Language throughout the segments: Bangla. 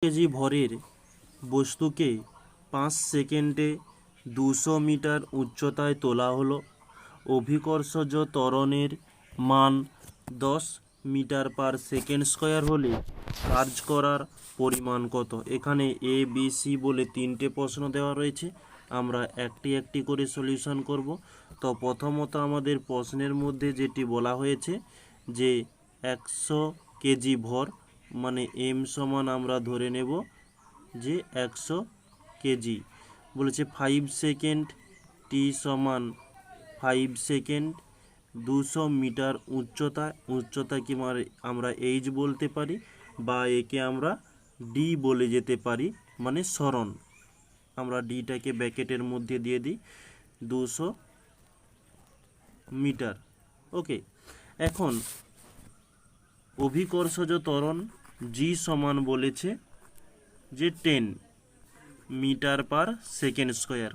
কেজি ভরের বস্তুকে 5 সেকেন্ডে 200 মিটার উচ্চতায় তোলা হলো। অভিকর্ষজ ত্বরণের মান 10 মিটার পার সেকেন্ড স্কয়ার হলে কাজ করার পরিমাণ কত? এখানে এ বি সি বলে 3টে প্রশ্ন দেওয়া রয়েছে। আমরা একটি একটি করে সলিউশন করব। তো প্রথমত আমাদের প্রশ্নের মধ্যে যেটি বলা হয়েছে যে 100 কেজি ভর মানে এম সমান আমরা ধরে নেব যে 100 কেজি। বলেছে 5 সেকেন্ড টি সমান 5 সেকেন্ড 200 মিটার উচ্চতাকে আমরা এইচ বলতে পারি বা একে আমরা ডি বলে যেতে পারি, মানে সরণ। আমরা ডিটাকে ব্র্যাকেটের মধ্যে দিয়ে দিই 200 মিটার। ওকে, এখন অভিকর্ষজ ত্বরণ জি সমান বলেছে যে 10 মিটার পার সেকেন্ড স্কয়ার।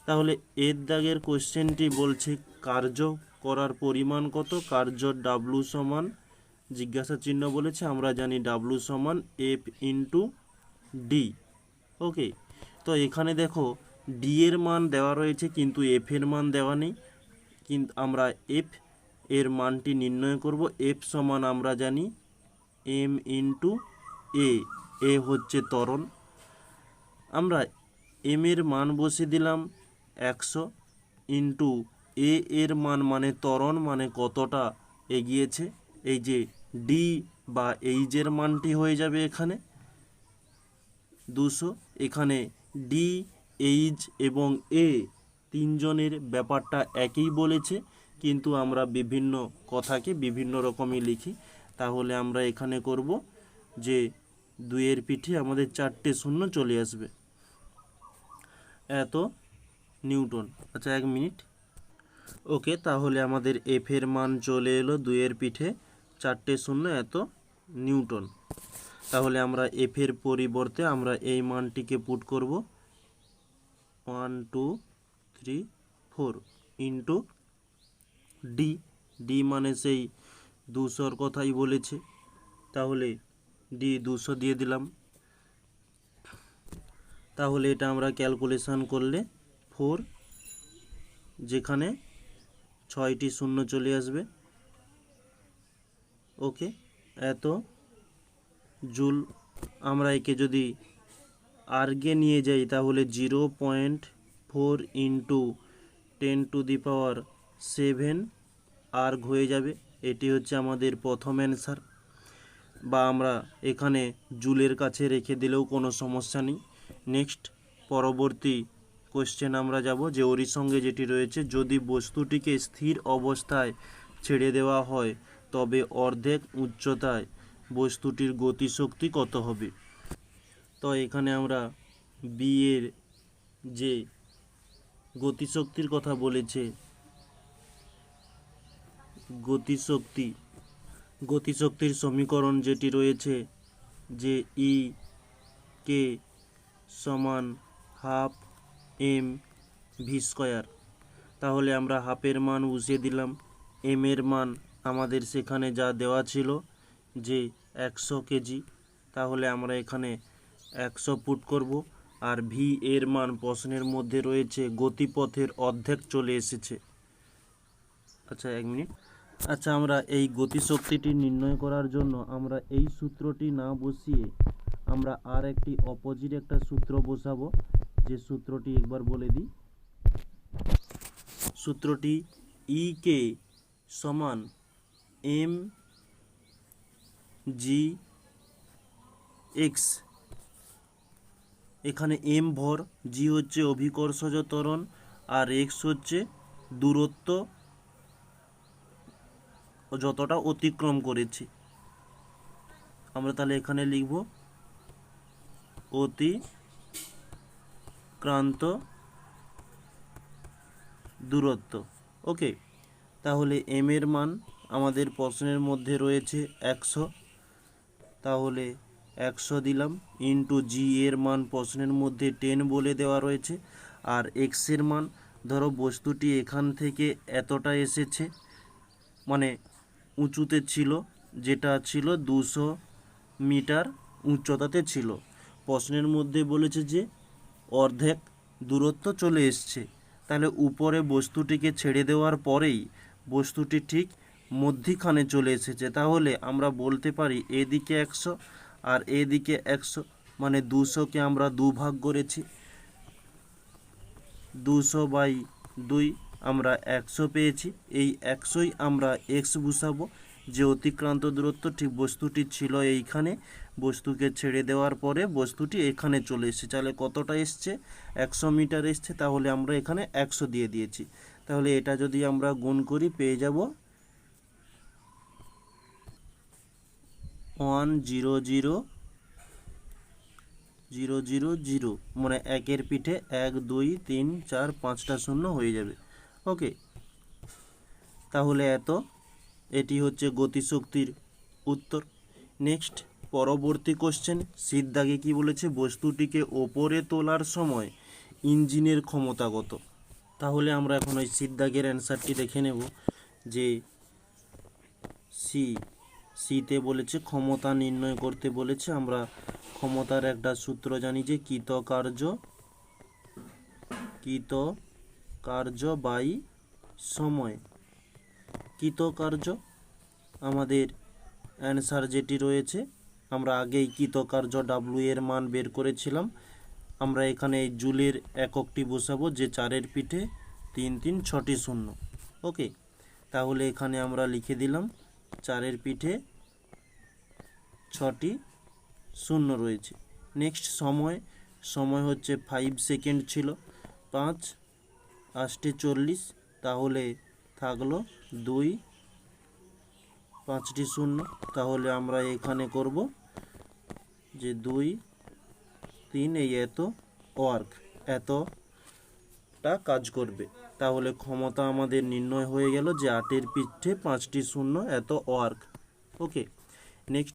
তাহলে এর দাগের কোশ্চেনটি বলছে কার্য করার পরিমাণ কত? কার্য ডাব্লু সমান জিজ্ঞাসা চিহ্ন বলেছে, আমরা জানি ডাব্লু সমান এফ ইন্টু ডি। ওকে, তো এখানে দেখো ডি এর মান দেওয়া রয়েছে কিন্তু এফ এর মান দেওয়া নেই। কিন্তু আমরা এফ এর মানটি নির্ণয় করব। এফ সমান আমরা জানি এম ইন্টু এ, এ হচ্ছে ত্বরণ। আমরা এম এর মান বসিয়ে দিলাম 100 ইন্টু এ এর মান মানে ত্বরণ মানে কতটা এগিয়েছে, এই যে ডি বা এইচের মানটি হয়ে যাবে এখানে 200। এখানে ডি, এইচ এবং এ তিনজনের ব্যাপারটা একই বলেছে, কিন্তু আমরা বিভিন্ন কথাকে বিভিন্ন রকমই লিখি। তাহলে আমরা এখানে করব যে 2-এর পিঠে আমাদের 4টে শূন্য চলে আসবে, এত নিউটন। আচ্ছা 1 মিনিট। ওকে, তাহলে আমাদের এফ এর মান চলে এলো 2-এর পিঠে 4টে শূন্য এত নিউটন। তাহলে আমরা এফ এর পরিবর্তে আমরা এই মানটিকে পুট করব 1 2 3 4 ইন্টু ডি। ডি মানে সেই 200-র কথাই বলেছে, তাহলে ডি 200 দিয়ে দিলাম। তাহলে এটা আমরা ক্যালকুলেশন করলে 4, যেখানে 6টি শূন্য চলে আসবে। ওকে, এত জুল। আমরা একে যদি আর্গে নিয়ে যাই তাহলে 0.4 ইন্টু 10⁻7 আর্গ হয়ে যাবে। এটি হচ্ছে আমাদের প্রথম অ্যান্সার, বা আমরা এখানে জুলের কাছে রেখে দিলেও কোনো সমস্যা নেই। নেক্সট পরবর্তী কোশ্চেন আমরা যাব, যে ওরই সঙ্গে যেটি রয়েছে, যদি বস্তুটিকে স্থির অবস্থায় ছেড়ে দেওয়া হয় তবে অর্ধেক উচ্চতায় বস্তুটির গতিশক্তি কত হবে? তো এখানে আমরা বি এর যে গতিশক্তির কথা বলেছে, গতিশক্তির সমীকরণ যেটি রয়েছে যে ই কে সমান হাফ এম ভি স্কয়ার। তাহলে আমরা হাফের মান বসিয়ে দিলাম। এম এর মান আমাদের সেখানে যা দেওয়া ছিল যে 100 কেজি, তাহলে আমরা এখানে 100 পুট করব। আর ভি এর মান প্রশ্নের মধ্যে রয়েছে গতিপথের অর্ধেক চলে এসেছে। আচ্ছা 1 মিনিট। আচ্ছা, আমরা এই গতিশক্তিটি নির্ণয় করার জন্য আমরা এই সূত্রটি না বসিয়ে আমরা আর একটি অপোজিট একটা সূত্র বসাবো। যে সূত্রটি একবার বলে দিই, সূত্রটি ই কে সমান এম জি এক্স। এখানে এম ভর, জি হচ্ছে অভিকর্ষজ ত্বরণ, আর এক্স হচ্ছে দূরত্ব যতটা অতিক্রম করেছি। আমরা তাহলে এখানে লিখব অতিক্রান্ত দূরত্ব। ওকে, তাহলে এম এর মান আমাদের প্রশ্নের মধ্যে রয়েছে 100, তাহলে 100 দিলাম ইন্টু জি এর মান প্রশ্নের মধ্যে 10 বলে দেওয়া রয়েছে। আর এক্স এর মান, ধরো বস্তুটি এখান থেকে এতটা এসেছে, মানে উঁচুতে ছিল, যেটা ছিল 200 মিটার উচ্চতাতে ছিল। প্রশ্নের মধ্যে বলেছে যে অর্ধেক দূরত্ব চলে এসছে, তাহলে উপরে বস্তুটিকে ছেড়ে দেওয়ার পরেই বস্তুটি ঠিক মধ্যিখানে চলে এসেছে। তাহলে আমরা বলতে পারি এদিকে 100 আর এদিকে 100, মানে 200কে আমরা দুভাগ করেছি, 200/2 আমরা 100 পেয়েছি। এই 100ই আমরা এক্স বসাবো, যে অতিক্রান্ত দূরত্ব ঠিক বস্তুটি ছিল এইখানে, বস্তুকে ছেড়ে দেওয়ার পরে বস্তুটি এখানে চলে এসেছে। তাহলে কতটা এসছে? 100 মিটার এসছে, তাহলে আমরা এখানে 100 দিয়ে দিয়েছি। তাহলে এটা যদি আমরা গুণ করি পেয়ে যাব 100,000, মানে একের পিঠে 1 2 3 4 5টা শূন্য হয়ে যাবে। ওকে, তাহলে এটি হচ্ছে গতিশক্তির উত্তর। নেক্সট, পরবর্তী কোশ্চেন, সিদ্ধাগে কি বলেছে? বস্তুটিকে ওপরে তোলার সময় ইঞ্জিনের ক্ষমতা কত? তাহলে আমরা এখন ওই সিদ্ধাগের অ্যান্সারটি দেখে নেব। যে সিতে বলেছে ক্ষমতা নির্ণয় করতে বলেছে। আমরা ক্ষমতার একটা সূত্র জানি, যে কৃতকার্য বাই সময়। কৃতকার্য আমাদের অ্যান্সার যেটি রয়েছে, আমরা আগেই কৃতকার্য ডাব্লু এর মান বের করেছিলাম। আমরা এখানে এই জুলের এককটি বসাবো, যে 4-এর পিঠে 3 3 6টি শূন্য। ওকে, তাহলে এখানে আমরা লিখে দিলাম 4-এর পিঠে 6টি শূন্য রয়েছে। নেক্সট, সময় হচ্ছে 5 সেকেন্ড ছিল, 5 8 40, তাহলে থাকলো 2 5টি শূন্য। তাহলে আমরা এখানে করব যে 2 3, এই এতটা কাজ করবে। তাহলে ক্ষমতা আমাদের নির্ণয় হয়ে গেল যে 8-এর পিঠে 5টি শূন্য, এত ওয়ার্ক। ওকে, নেক্সট